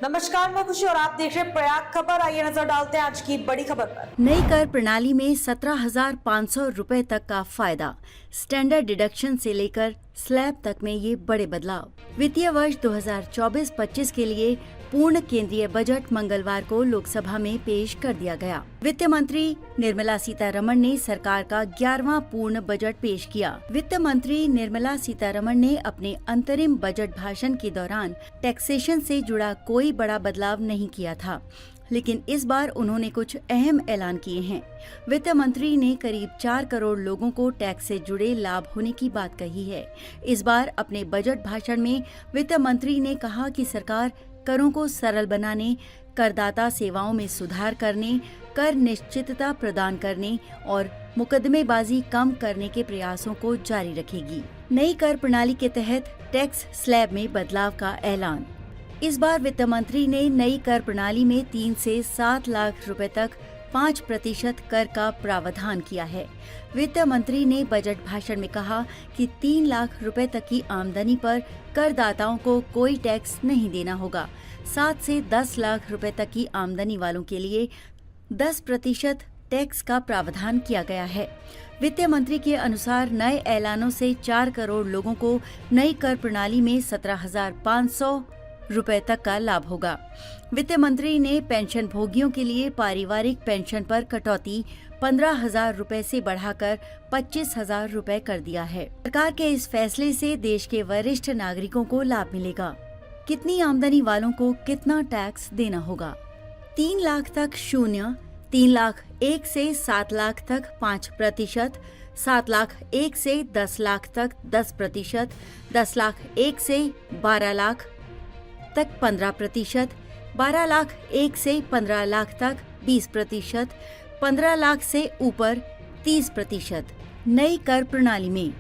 नमस्कार, मैं खुशी और आप देख रहे हैं प्रयाग खबर। आइए नजर डालते हैं आज की बड़ी खबर पर। नई कर प्रणाली में 17,500 रुपए तक का फायदा। स्टैंडर्ड डिडक्शन से लेकर स्लैब तक में ये बड़े बदलाव। वित्तीय वर्ष 2024-25 के लिए पूर्ण केंद्रीय बजट मंगलवार को लोकसभा में पेश कर दिया गया। वित्त मंत्री निर्मला सीतारमण ने सरकार का 11वां पूर्ण बजट पेश किया। वित्त मंत्री निर्मला सीतारमण ने अपने अंतरिम बजट भाषण के दौरान टैक्सेशन से जुड़ा कोई बड़ा बदलाव नहीं किया था, लेकिन इस बार उन्होंने कुछ अहम ऐलान किए हैं। वित्त मंत्री ने करीब 4 करोड़ लोगों को टैक्स से जुड़े लाभ होने की बात कही है। इस बार अपने बजट भाषण में वित्त मंत्री ने कहा कि सरकार करों को सरल बनाने, करदाता सेवाओं में सुधार करने, कर निश्चितता प्रदान करने और मुकदमेबाजी कम करने के प्रयासों को जारी रखेगी। नई कर प्रणाली के तहत टैक्स स्लैब में बदलाव का ऐलान। इस बार वित्त मंत्री ने नई कर प्रणाली में 3 से 7 लाख रुपए तक 5% कर का प्रावधान किया है। वित्त मंत्री ने बजट भाषण में कहा कि 3 लाख रुपए तक की आमदनी पर करदाताओं को कोई टैक्स नहीं देना होगा। 7 से 10 लाख रुपए तक की आमदनी वालों के लिए 10% टैक्स का प्रावधान किया गया है। वित्त मंत्री के अनुसार नए ऐलानों से 4 करोड़ लोगों को नई कर प्रणाली में 17,500 रुपए तक का लाभ होगा। वित्त मंत्री ने पेंशन भोगियों के लिए पारिवारिक पेंशन पर कटौती 15,000 रुपए से बढ़ाकर 25,000 रुपए कर दिया है। सरकार के इस फैसले से देश के वरिष्ठ नागरिकों को लाभ मिलेगा। कितनी आमदनी वालों को कितना टैक्स देना होगा? 3 लाख तक 0, 3 लाख 1 से 7 लाख तक 5%, 7 लाख 1 से 10 लाख तक 10%, 10 लाख 1 से 12 लाख तक 15%, 12 लाख 1 से 15 लाख तक 20%, 15 लाख से ऊपर 30%। नई कर प्रणाली में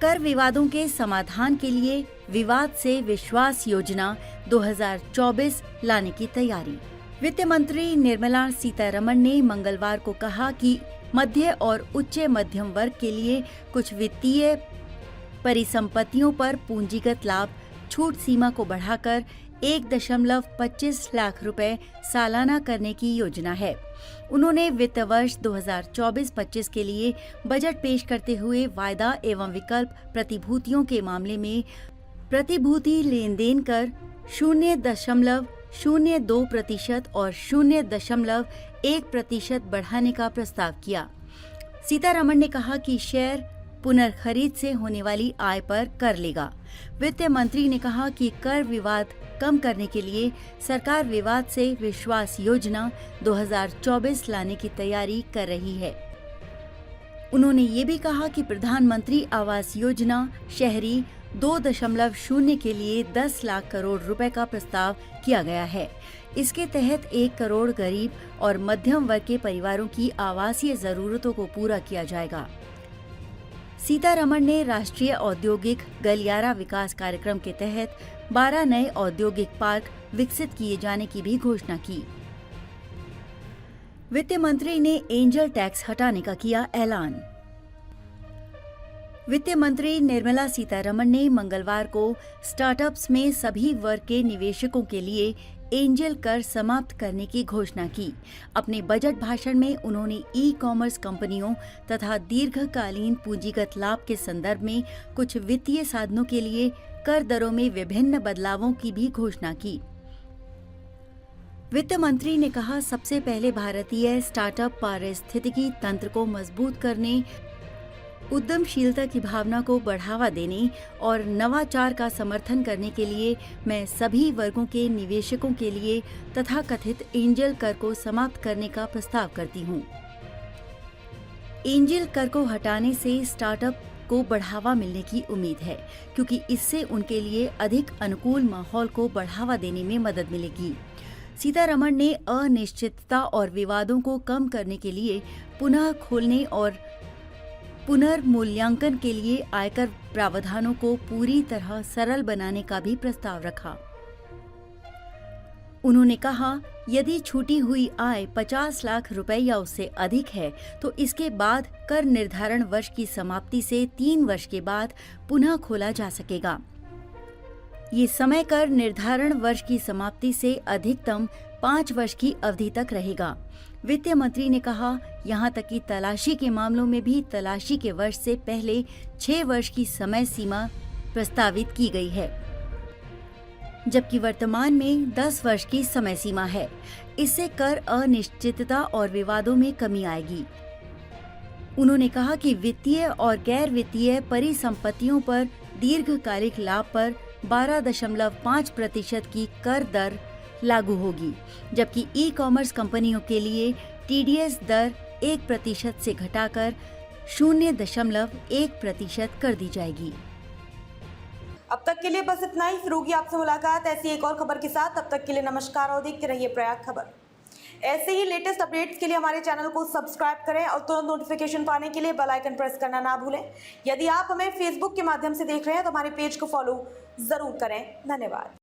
कर विवादों के समाधान के लिए विवाद से विश्वास योजना 2024 लाने की तैयारी। वित्त मंत्री निर्मला सीतारमण ने मंगलवार को कहा कि मध्य और उच्च मध्यम वर्ग के लिए कुछ वित्तीय परिसंपत्तियों पर पूंजीगत लाभ छूट सीमा को बढ़ाकर 1.25 लाख रुपए सालाना करने की योजना है। उन्होंने वित्त वर्ष 2024-25 के लिए बजट पेश करते हुए वायदा एवं विकल्प प्रतिभूतियों के मामले में प्रतिभूति लेन देन कर 0.02% और 0.1% बढ़ाने का प्रस्ताव किया। सीतारमण ने कहा कि शेयर पुनर्खरीद से होने वाली आय पर कर लेगा। वित्त मंत्री ने कहा कि कर विवाद कम करने के लिए सरकार विवाद से विश्वास योजना 2024 लाने की तैयारी कर रही है। उन्होंने ये भी कहा कि प्रधानमंत्री आवास योजना शहरी 2.0 के लिए 10 लाख करोड़ रुपए का प्रस्ताव किया गया है। इसके तहत 1 करोड़ गरीब और मध्यम वर्ग के परिवारों की आवासीय जरूरतों को पूरा किया जाएगा। सीतारमण ने राष्ट्रीय औद्योगिक गलियारा विकास कार्यक्रम के तहत 12 नए औद्योगिक पार्क विकसित किए जाने की भी घोषणा की। वित्त मंत्री ने एंजल टैक्स हटाने का किया ऐलान। वित्त मंत्री निर्मला सीतारमण ने मंगलवार को स्टार्टअप्स में सभी वर्ग के निवेशकों के लिए एंजल कर समाप्त करने की घोषणा की। अपने बजट भाषण में उन्होंने ई-कॉमर्स कंपनियों तथा दीर्घकालीन पूंजीगत लाभ के संदर्भ में कुछ वित्तीय साधनों के लिए कर दरों में विभिन्न बदलावों की भी घोषणा की। वित्त मंत्री ने कहा, सबसे पहले भारतीय स्टार्टअप पारिस्थितिकी तंत्र को मजबूत करने, उद्यमशीलता की भावना को बढ़ावा देने और नवाचार का समर्थन करने के लिए मैं सभी वर्गों के निवेशकों के लिए तथाकथित एंजल कर को समाप्त करने का प्रस्ताव करती हूँ। एंजल कर को हटाने से स्टार्टअप को बढ़ावा मिलने की उम्मीद है, क्योंकि इससे उनके लिए अधिक अनुकूल माहौल को बढ़ावा देने में मदद मिलेगी। सीतारमण ने अनिश्चितता और विवादों को कम करने के लिए पुनः खोलने और पुनर्मूल्यांकन के लिए आयकर प्रावधानों को पूरी तरह सरल बनाने का भी प्रस्ताव रखा। उन्होंने कहा, यदि छूटी हुई आय 50 लाख रुपए या उससे अधिक है तो इसके बाद कर निर्धारण वर्ष की समाप्ति से 3 वर्ष के बाद पुनः खोला जा सकेगा। ये समय कर निर्धारण वर्ष की समाप्ति से अधिकतम 5 वर्ष की अवधि तक रहेगा। वित्त मंत्री ने कहा, यहाँ तक कि तलाशी के मामलों में भी तलाशी के वर्ष से पहले 6 वर्ष की समय सीमा प्रस्तावित की गई है, जबकि वर्तमान में 10 वर्ष की समय सीमा है। इससे कर अनिश्चितता और विवादों में कमी आएगी। उन्होंने कहा कि वित्तीय और गैर वित्तीय परिसंपत्तियों पर दीर्घकालिक लाभ पर 12.5% की कर दर लागू होगी, जबकि ई कॉमर्स कंपनियों के लिए टीडीएस दर 1% से घटाकर 0.1% कर दी जाएगी। अब तक के लिए बस इतना ही। फिर होगी आपसे मुलाकात ऐसी एक और खबर के साथ। तब तक के लिए नमस्कार और देखते रहिए प्रयाग खबर। ऐसे ही लेटेस्ट अपडेट्स के लिए हमारे चैनल को सब्सक्राइब करें और तुरंत नोटिफिकेशन पाने के लिए बेल आइकन प्रेस करना ना भूलें। यदि आप हमें फेसबुक के माध्यम से देख रहे हैं तो हमारे पेज को फॉलो जरूर करें। धन्यवाद।